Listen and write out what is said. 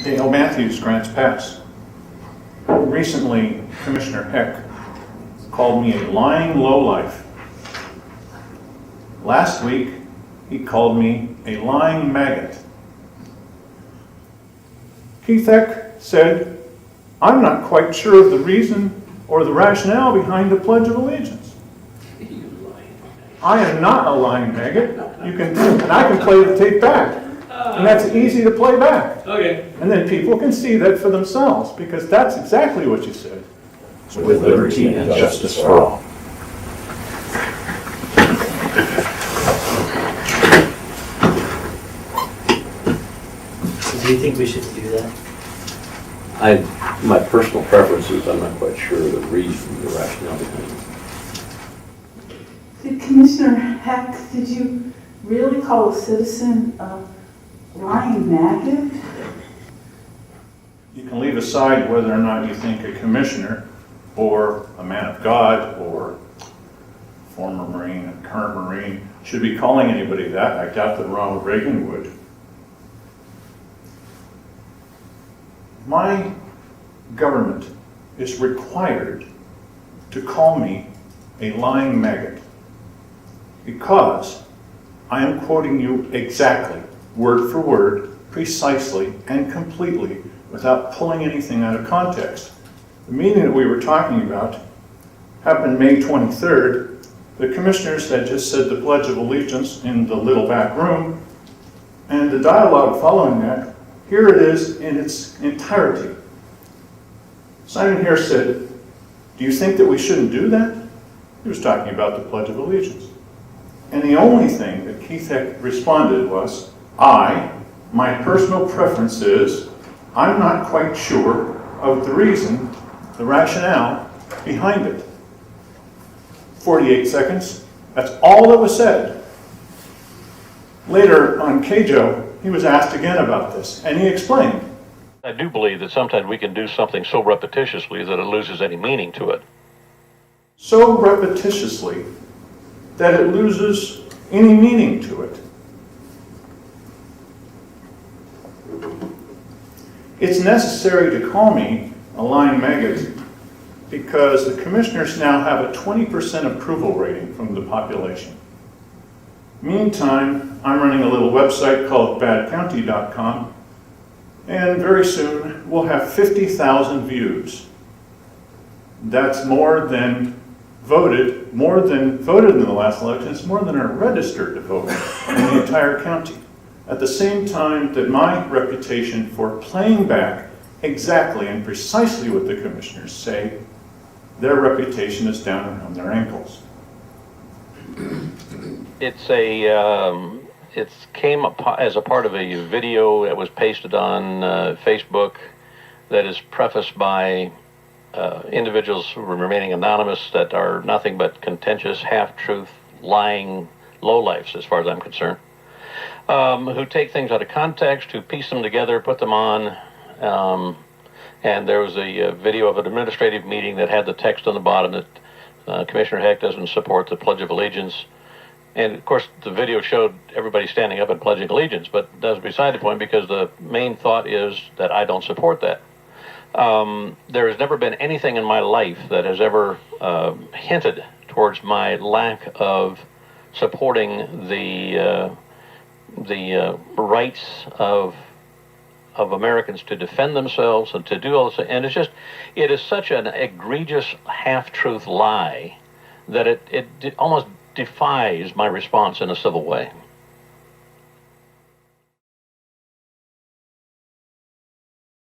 Dale Matthews, Grants Pass. Recently, Commissioner Heck called me a lying lowlife. Last week, he called me a lying maggot. Keith Heck said, "I'm not quite sure of the reason or the rationale behind the Pledge of Allegiance." I am not a lying maggot. And I can play the tape back. And that's easy to play back. Okay. And then people can see that for themselves, because that's exactly what you said. With liberty and justice for all. Do you think we should do that? My personal preference is I'm not quite sure the reason, the rationale behind it. Commissioner Heck, did you really call a citizen a lying maggot? You can leave aside whether or not you think a commissioner or a man of God or former Marine, a current Marine, should be calling anybody that. I doubt that Ronald Reagan would. My government is required to call me a lying maggot because I am quoting you exactly, word for word, precisely and completely, without pulling anything out of context. The meeting that we were talking about happened May 23rd. The commissioners had just said the Pledge of Allegiance in the little back room, and the dialogue following that, here it is in its entirety. Simon Harris said, "Do you think that we shouldn't do that?" He was talking about the Pledge of Allegiance. And the only thing that Keith Heck responded was, my personal preference is, I'm not quite sure of the reason, the rationale behind it. 48 seconds, that's all that was said. Later on KJO, he was asked again about this, and he explained. I do believe that sometimes we can do something so repetitiously that it loses any meaning to it. So repetitiously that it loses any meaning to it. It's necessary to call me a lying maggot because the commissioners now have a 20% approval rating from the population. Meantime, I'm running a little website called badcounty.com, and very soon we'll have 50,000 views. That's more than voted in the last election. It's more than are registered to vote in the entire county. At the same time that my reputation for playing back exactly and precisely what the commissioners say, their reputation is down around their ankles. It came as a part of a video that was pasted on Facebook that is prefaced by individuals who are remaining anonymous that are nothing but contentious, half-truth, lying lowlifes, as far as I'm concerned, who take things out of context, who piece them together, put them on. And there was a video of an administrative meeting that had the text on the bottom that Commissioner Heck doesn't support the Pledge of Allegiance. And of course, the video showed everybody standing up and pledging allegiance, but that's beside the point because the main thought is that I don't support that. There has never been anything in my life that has ever hinted towards my lack of supporting the rights of Americans to defend themselves and to do all this. And it is such an egregious half-truth lie that it almost defies my response in a civil way.